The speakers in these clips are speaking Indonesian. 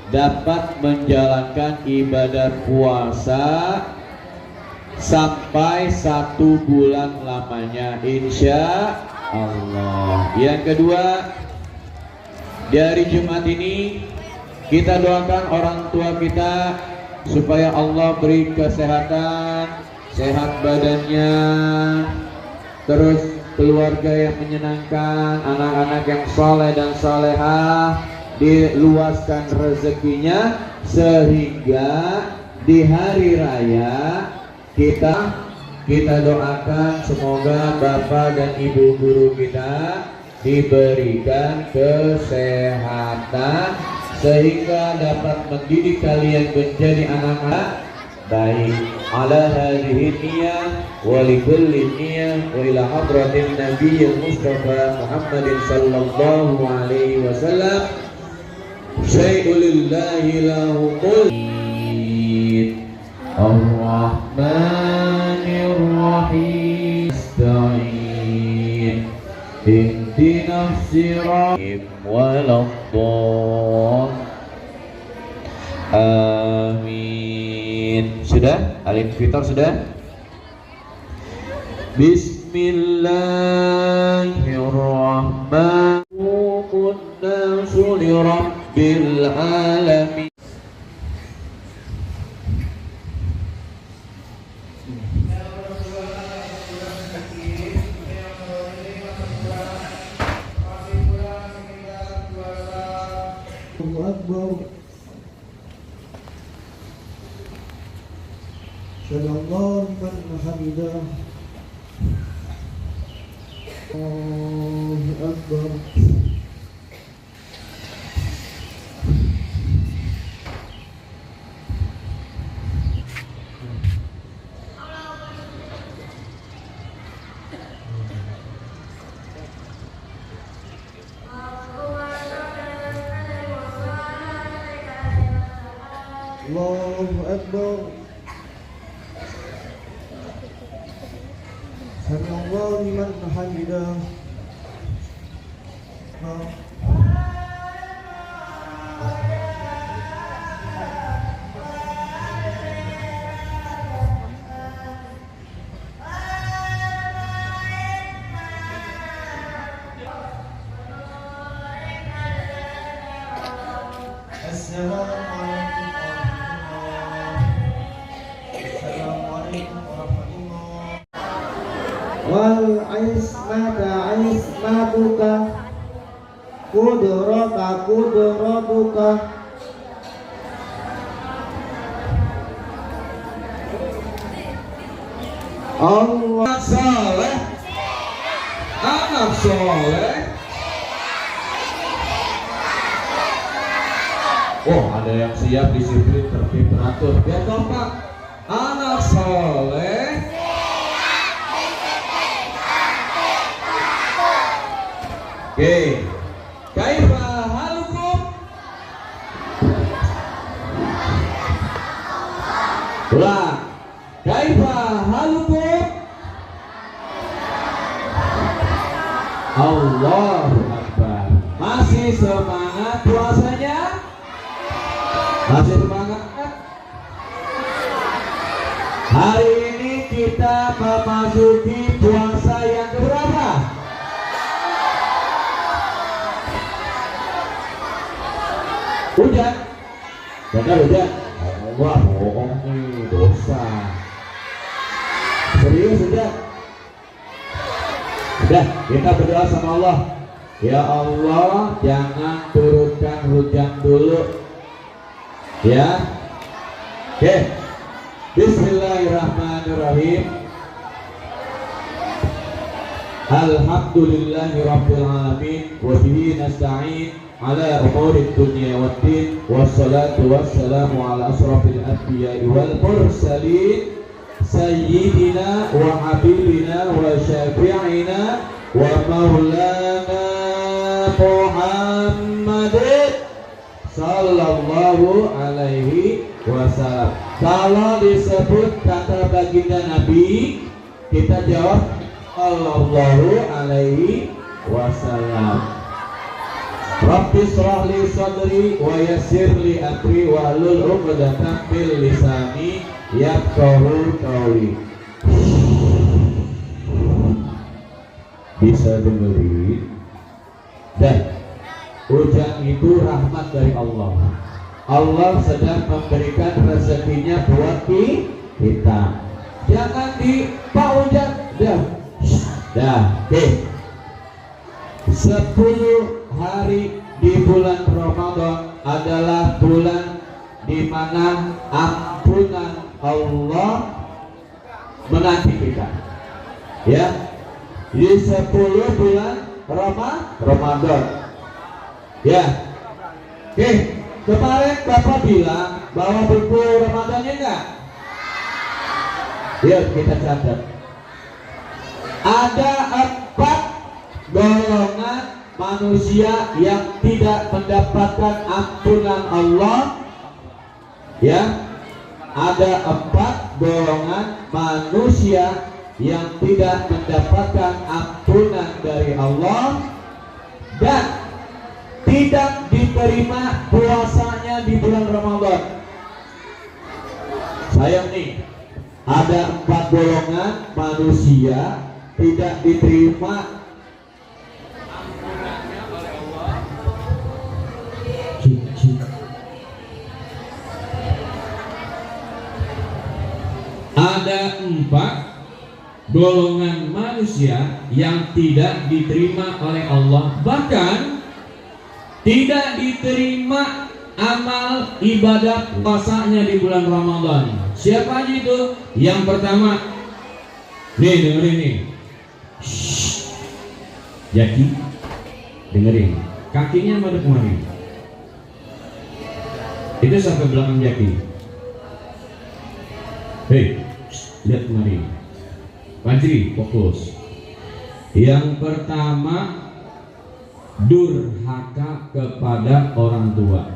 dapat menjalankan ibadah puasa sampai 1 bulan lamanya, insya Allah. Yang kedua, dari Jumat ini kita doakan orang tua kita supaya Allah beri kesehatan, sehat badannya, terus keluarga yang menyenangkan, anak-anak yang soleh dan solehah, diluaskan rezekinya, sehingga di hari raya kita doakan semoga bapak dan ibu guru kita diberikan kesehatan sehingga dapat mendidik kalian menjadi anak-anak baik. Ala hadhihi niyyah wa likulli niyyah wa ila hadratin nabiyil mustafa Muhammadin sallallahu alaihi wasallam. Syai'ul lillahi lahu qul Ar-Rahmanir Rahim Asta'in ihdinas siratal waladdallin. Amin. Sudah? Al-Infitar sudah? Bismillahirrahmanirrahim. Rabbil alamin. Allahu Akbar. Sallallahu liman hamidah. Allahu Akbar. Allahu Akbar. Sallallahu liman hamidah. Wal ismata ismatuka kudraka kudratuka. Allah saleh, anak soleh. Oh, ada yang siap, disiplin, tertib, teratur. Ya kompak. Anak soleh. Oke, kaifa halukum? Ulang. Kaifa halukum? Allahu Akbar. Masih semangat puasanya? Masih semangat? Hari ini kita memasuki puasa yang keberapa? Hujan, benar hujan. Wah, bohong nih, dosa. Serius hujan. Udah, kita berdoa sama Allah. Ya Allah, jangan turunkan hujan dulu. Ya. Oke. Bismillahirrahmanirrahim. Alhamdulillahirabbil alamin wa bihi nasta'in ala umuri dunya waddin wassalatu wassalamu ala asrafil anbiya'i wal mursalin sayyidina wa habibina wa syafi'ina wa maulana Muhammadin sallallahu alaihi wasallam. Kalau disebut kata baginda Nabi, kita jawab sallallahu alaihi wasallam. Rabbi shrah li sadri wa yassir li amri wahlul 'uqdatam min lisani yafqahu qawli. Bisa dengerin. Dan hujan itu rahmat dari Allah. Allah sedang memberikan rezekinya buat kita. Jangan di Pak Hujan. Dah. 10 hari di bulan Ramadan adalah bulan di mana ampunan Allah menanti kita. Ya. Di 10 bulan Ramadan. Ya. Oke, kemarin Bapak bilang bahwa buku Ramadannya enggak? Yuk kita catat. Ada 4 golongan manusia yang tidak mendapatkan ampunan Allah. Ya. Ada 4 golongan manusia yang tidak mendapatkan ampunan dari Allah dan tidak diterima puasanya di bulan Ramadan. Sayang nih, ada 4 golongan manusia tidak diterima ampunannya oleh Allah. Ada 4 golongan manusia yang tidak diterima oleh Allah, bahkan tidak diterima amal ibadah puasanya di bulan Ramadan. Siapa aja itu? Yang pertama, nih dengerin nih. Jaki, dengerin. Kakinya madep kemari. Itu sampai belakang Jaki. Hei, lihat kemari. Fajri, fokus. Yang pertama, durhaka kepada orang tua.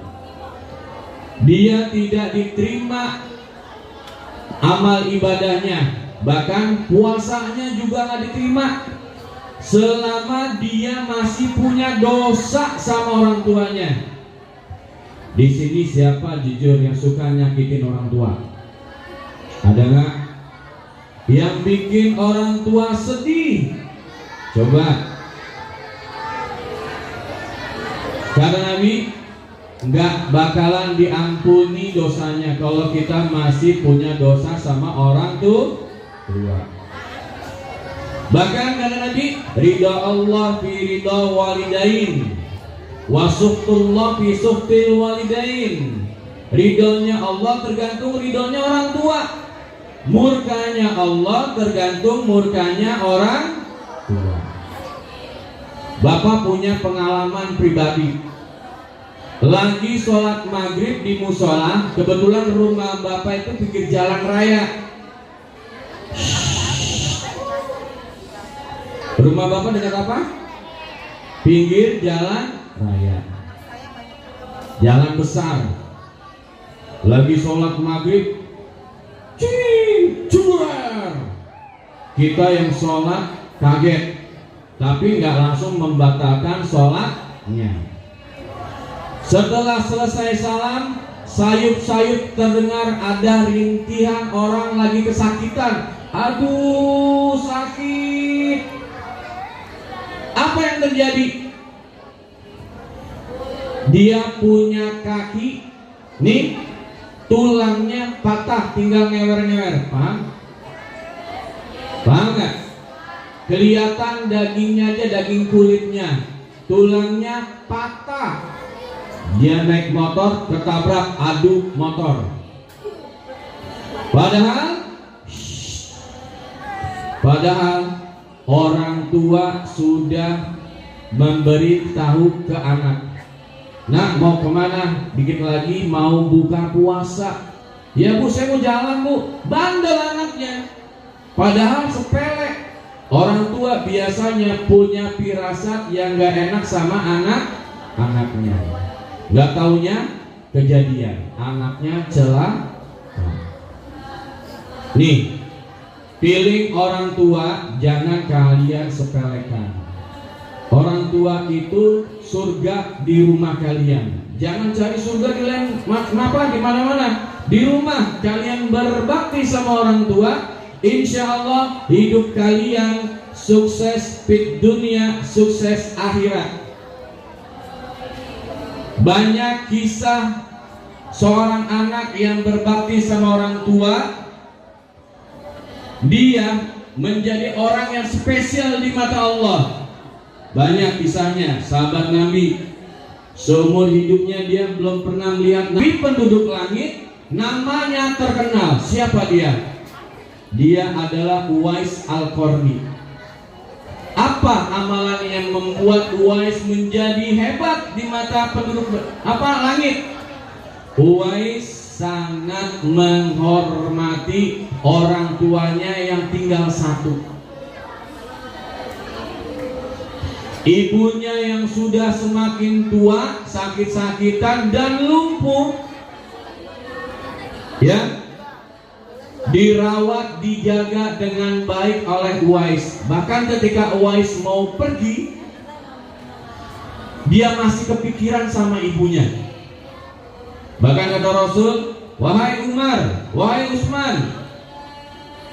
Dia tidak diterima amal ibadahnya, bahkan puasanya juga nggak diterima selama dia masih punya dosa sama orang tuanya. Di sini siapa jujur yang suka nyakitin orang tua? Ada nggak? Yang bikin orang tua sedih? Coba. Karena Nabi nggak bakalan diampuni dosanya kalau kita masih punya dosa sama orang tua. Bahkan kata Nabi, ridha Allah fi ridha walidain, wa suhtullah fi suhtil walidain. Ridhonya Allah tergantung ridhonya orang tua. Murkanya Allah tergantung murkanya orang tua. Bapak punya pengalaman pribadi. Lagi sholat maghrib di musola, kebetulan rumah Bapak itu pinggir jalan raya. Rumah Bapak dekat apa? Pinggir jalan raya, jalan besar. Lagi sholat maghrib, kita yang sholat kaget, tapi nggak langsung membatalkan sholatnya. Setelah selesai salam, sayup-sayup terdengar ada rintihan orang lagi kesakitan. Aduh, sakit. Apa yang terjadi? Dia punya kaki, nih tulangnya patah, tinggal ngewer-ngewer. Paham? Paham nggak? Kelihatan dagingnya aja, daging kulitnya, tulangnya patah. Dia naik motor, ketabrak adu motor. Padahal orang tua sudah memberitahu ke anak, nak mau kemana? Dikit lagi mau buka puasa. Ya bu, saya mau jalan bu. Bandel anaknya. Padahal sepele. Orang tua biasanya punya firasat yang gak enak sama anak-anaknya. Gak taunya kejadian, anaknya celaka. Nih, feeling orang tua jangan kalian sepelekan. Orang tua itu surga di rumah kalian. Jangan cari surga di lain di mana-mana. Di rumah kalian berbakti sama orang tua, insya Allah hidup kalian sukses di dunia, sukses akhirat. Banyak kisah seorang anak yang berbakti sama orang tua, dia menjadi orang yang spesial di mata Allah. Banyak kisahnya, sahabat Nabi, seumur hidupnya dia belum pernah melihat Nabi penduduk langit, namanya terkenal. Siapa dia? Dia adalah Uwais Al-Qarni. Apa amalan yang membuat Uwais menjadi hebat di mata penduduk langit? Uwais sangat menghormati orang tuanya yang tinggal satu. Ibunya yang sudah semakin tua, sakit-sakitan dan lumpuh, ya, dirawat, dijaga dengan baik oleh Uwais. Bahkan ketika Uwais mau pergi, dia masih kepikiran sama ibunya. Bahkan kata Rasul, wahai Umar, wahai Utsman,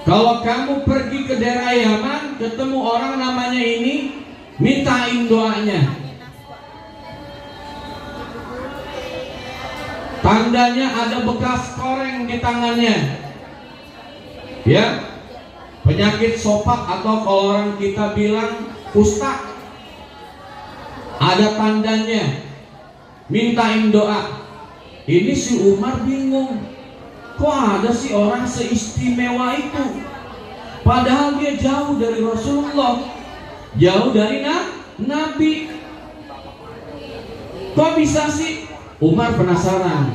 kalau kamu pergi ke daerah Yaman, ketemu orang namanya ini, mintain doanya. Tandanya ada bekas koreng di tangannya, ya, penyakit sopak atau kalau orang kita bilang kusta, ada tandanya, mintain doa. Ini si Umar bingung, kok ada sih orang seistimewa itu, padahal dia jauh dari Rasulullah, jauh dari Nabi. Kok bisa sih? Umar penasaran.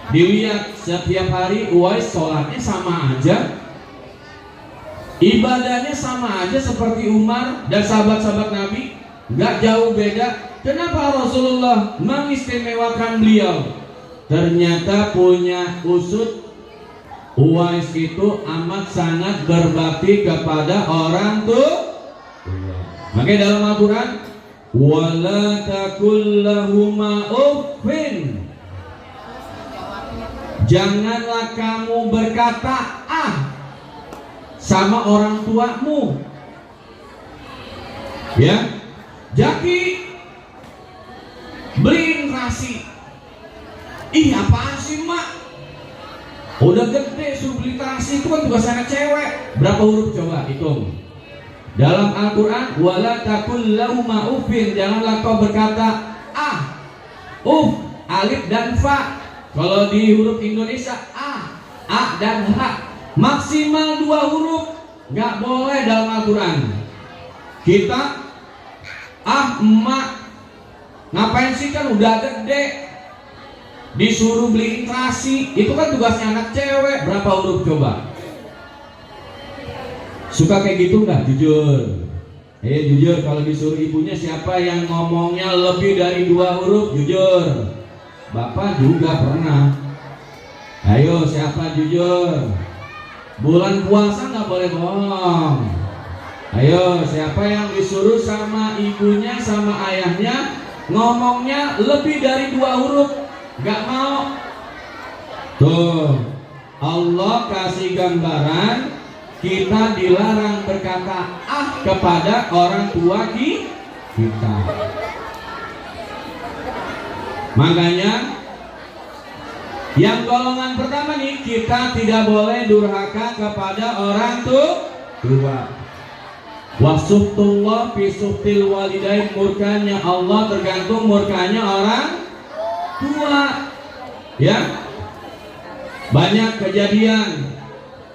Dilihat setiap hari Uwais sholatnya sama aja, ibadahnya sama aja seperti Umar dan sahabat-sahabat Nabi, nggak jauh beda. Kenapa Rasulullah mengistimewakan beliau? Ternyata punya usut, Uwais itu amat sangat berbakti kepada orang tua. Makanya dalam Al-Quran, wala takul lahuma uffin, janganlah kamu berkata sama orang tuamu, ya. Jaki beliin nasi, ih apaan sih mak, udah gede suruh beli nasi, itu kan tugas anak cewek. Berapa huruf coba hitung? Dalam Al-Quran, wala takul lahuma uffin, janganlah kau berkata alif dan fa. Kalau di huruf Indonesia a dan h, maksimal 2 huruf, nggak boleh dalam Al-Quran. Kita emak, ngapain sih, kan udah gede, disuruh beliin nasi, itu kan tugasnya anak cewek. Berapa huruf coba? Suka kayak gitu nggak? Jujur. Jujur, kalau disuruh ibunya siapa yang ngomongnya lebih dari 2 huruf? Jujur. Bapak juga pernah. Ayo siapa jujur? Bulan puasa nggak boleh bohong. Ayo siapa yang disuruh sama ibunya sama ayahnya ngomongnya lebih dari 2 huruf? Nggak mau. Tuh, Allah kasih gambaran, kita dilarang berkata kepada orang tua kita. Makanya yang golongan pertama nih, kita tidak boleh durhaka kepada orang tua. Wasuhtullah fi suhtil walidain, murkanya Allah tergantung murkanya orang tua. Ya, banyak kejadian,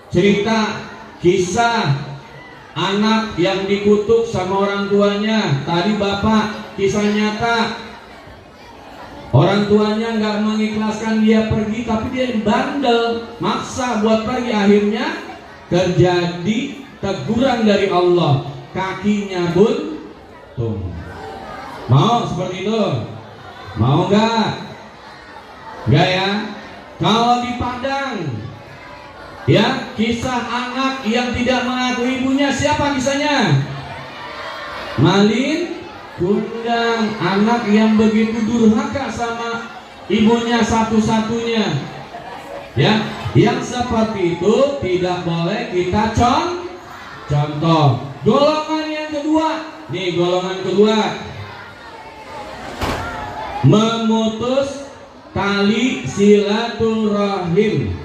cerita, kisah anak yang dikutuk sama orang tuanya. Tadi bapak, kisah nyata, orang tuanya nggak mengikhlaskan dia pergi, tapi dia bandel, maksa buat pergi. Akhirnya terjadi teguran dari Allah, kakinya buntung. Mau seperti itu? Mau nggak? Nggak ya? Kalau di Padang, ya, kisah anak yang tidak mengakui ibunya, siapa kisahnya? kundang. Anak yang begitu durhaka sama ibunya satu-satunya, ya, yang seperti itu tidak boleh kita contoh. Golongan yang kedua, nih golongan kedua, memutus tali silaturahim.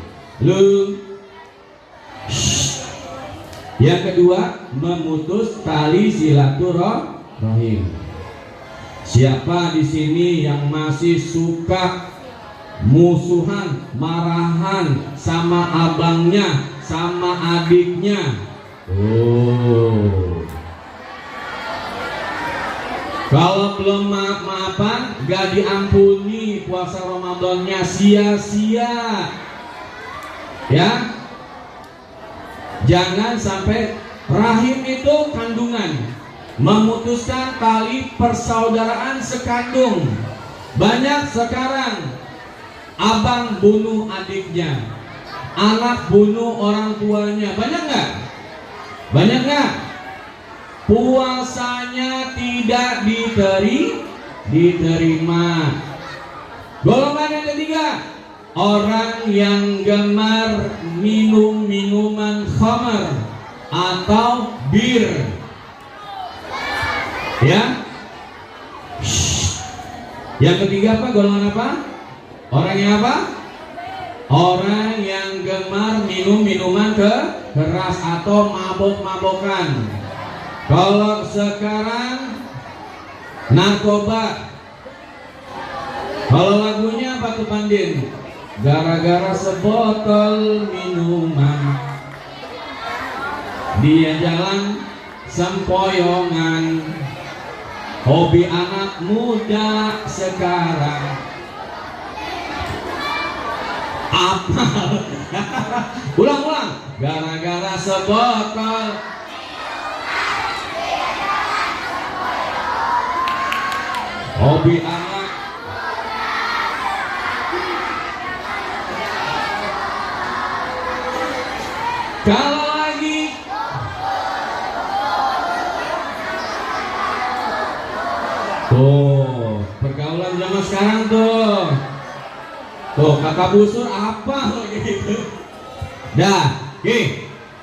Yang kedua, memutus tali silaturahim. Siapa di sini yang masih suka musuhan, marahan sama abangnya, sama adiknya? Oh. Kalau belum maaf-maafan, gak diampuni, puasa Ramadannya sia-sia. Ya, jangan sampai rahim itu kandungan. Memutuskan tali persaudaraan sekandung. Banyak sekarang abang bunuh adiknya, anak bunuh orang tuanya. Banyak nggak? Banyak nggak? Puasanya tidak diterima. Golongan yang ketiga, orang yang gemar minum minuman khamar atau bir. Ya. Yang ketiga apa? Golongan apa? Orang yang apa? Orang yang gemar minum minuman keras atau mabok-mabokan. Kalau sekarang narkoba. Kalau lagunya apa tuh Pandin? Gara-gara sebotol minuman dia jalan sempoyongan. Hobi anak muda sekarang apa? Ulang-ulang. Gara-gara sebotol hobi anak. Kalau lagi tuh pergaulan zaman sekarang tuh kakak busur apa gitu. Dah,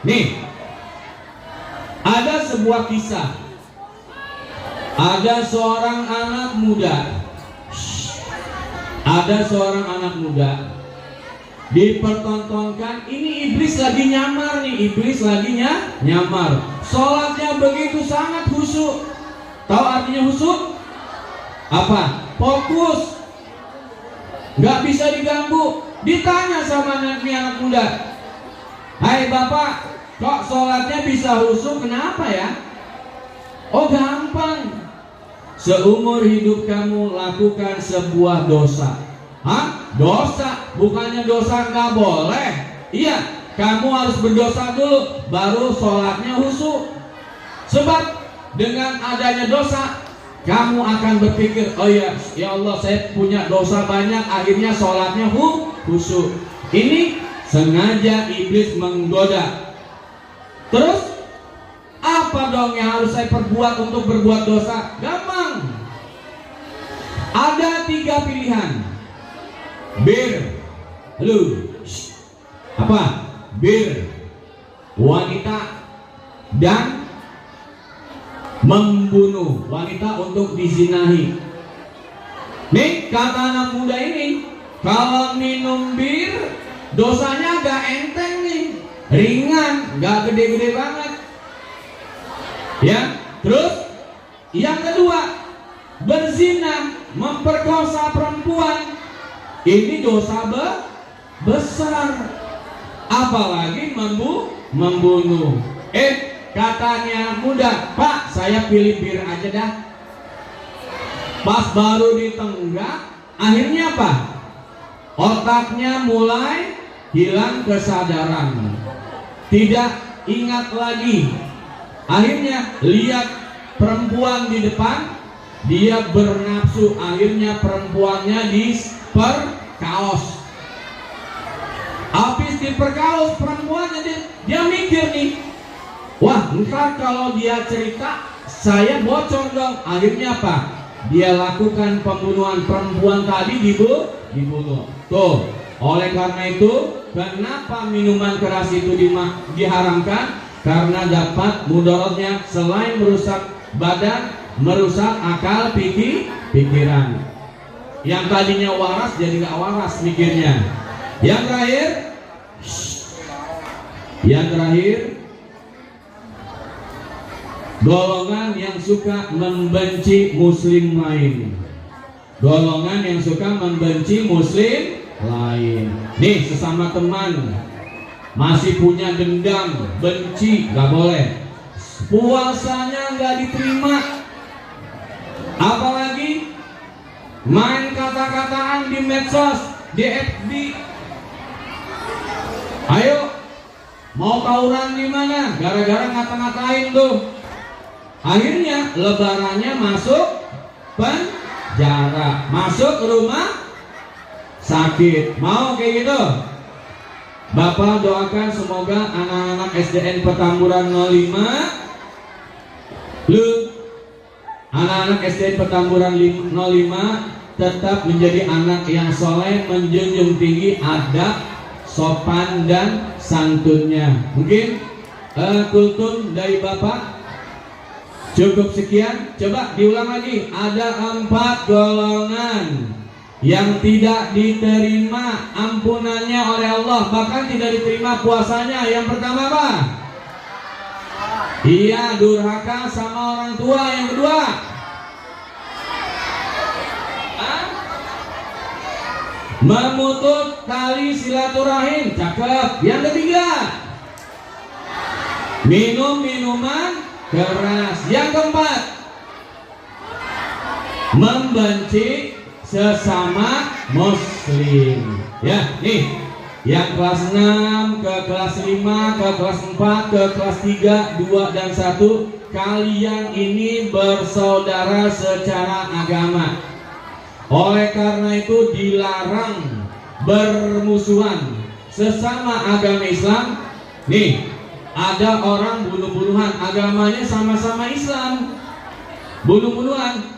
nih ada sebuah kisah. Ada seorang anak muda dipertontonkan. Ini iblis lagi nyamar nih, nyamar. Sholatnya begitu sangat khusyuk. Tahu artinya khusyuk? Apa? Fokus, nggak bisa diganggu. Ditanya sama anak muda, hai bapak, kok sholatnya bisa khusyuk, kenapa ya? Oh gampang, seumur hidup kamu lakukan sebuah dosa. Hah? Dosa? Bukannya dosa nggak boleh? Iya, kamu harus berdosa dulu, baru sholatnya khusyuk. Sebab dengan adanya dosa, kamu akan berpikir, oh ya Allah, saya punya dosa banyak, akhirnya sholatnya khusyuk. Ini sengaja iblis menggoda. Terus apa dong yang harus saya perbuat untuk berbuat dosa? Gampang. Ada 3 pilihan. Bir, wanita, dan membunuh wanita untuk dizinahi. Nih kata anak muda ini, kalau minum bir dosanya agak enteng nih, ringan, gak gede-gede banget. Ya, terus yang kedua, berzina, memperkosa perempuan. Ini dosa besar. Apalagi membunuh. Katanya muda, Pak, saya pilih bir aja dah. Pas baru ditenggak, akhirnya apa? Otaknya mulai hilang kesadaran, tidak ingat lagi. Akhirnya lihat perempuan di depan, dia bernafsu. Akhirnya perempuannya diperkaos. Habis diperkaos perempuannya, dia mikir nih, wah, ntar kalau dia cerita saya bocor dong. Akhirnya apa? Dia lakukan pembunuhan perempuan tadi, dibunuh. Tuh, oleh karena itu, kenapa minuman keras itu diharamkan? Karena dapat mudaratnya selain merusak badan, merusak akal pikiran. Yang tadinya waras jadi gak waras mikirnya. Yang terakhir, golongan yang suka membenci muslim lain. Golongan yang suka membenci muslim lain. Nih, sesama teman masih punya dendam, benci, gak boleh. Puasanya gak diterima. Apalagi main kata-kataan di medsos, di FB. Ayo, mau tawuran di mana? Gara-gara ngata-ngatain tuh. Akhirnya lebarannya masuk penjara, masuk rumah sakit. Mau kayak gitu? Bapak doakan semoga anak-anak SDN Petamburan 05, anak-anak SDN Petamburan 05 tetap menjadi anak yang soleh, menjunjung tinggi adab, sopan dan santunnya. Mungkin kultum dari Bapak cukup sekian. Coba diulang lagi. Ada 4 golongan yang tidak diterima ampunannya oleh Allah, bahkan tidak diterima puasanya. Yang pertama apa? Iya, durhaka sama orang tua. Yang kedua, memutus tali silaturahim. Cakep. Yang ketiga, minum minuman keras. Yang keempat, membenci sesama muslim. Ya, nih, yang kelas 6 ke kelas 5 ke kelas 4 ke kelas 3, 2 dan 1, kalian ini bersaudara secara agama. Oleh karena itu dilarang bermusuhan sesama agama Islam. Nih, ada orang bunuh-bunuhan, agamanya sama-sama Islam, bunuh-bunuhan.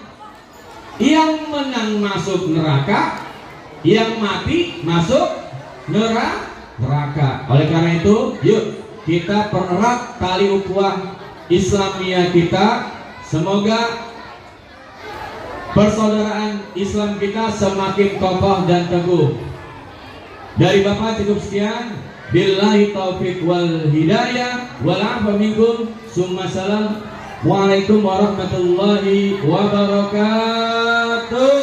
Yang menang masuk neraka, yang mati masuk neraka. Oleh karena itu, yuk kita pererat tali ukhuwah Islamiyah kita. Semoga persaudaraan Islam kita semakin kokoh dan teguh. Dari Bapak cukup sekian. Billahi taufiq wal hidayah. Wal afa minkum. Summa salam. Waalaikumsalam warahmatullahi wabarakatuh.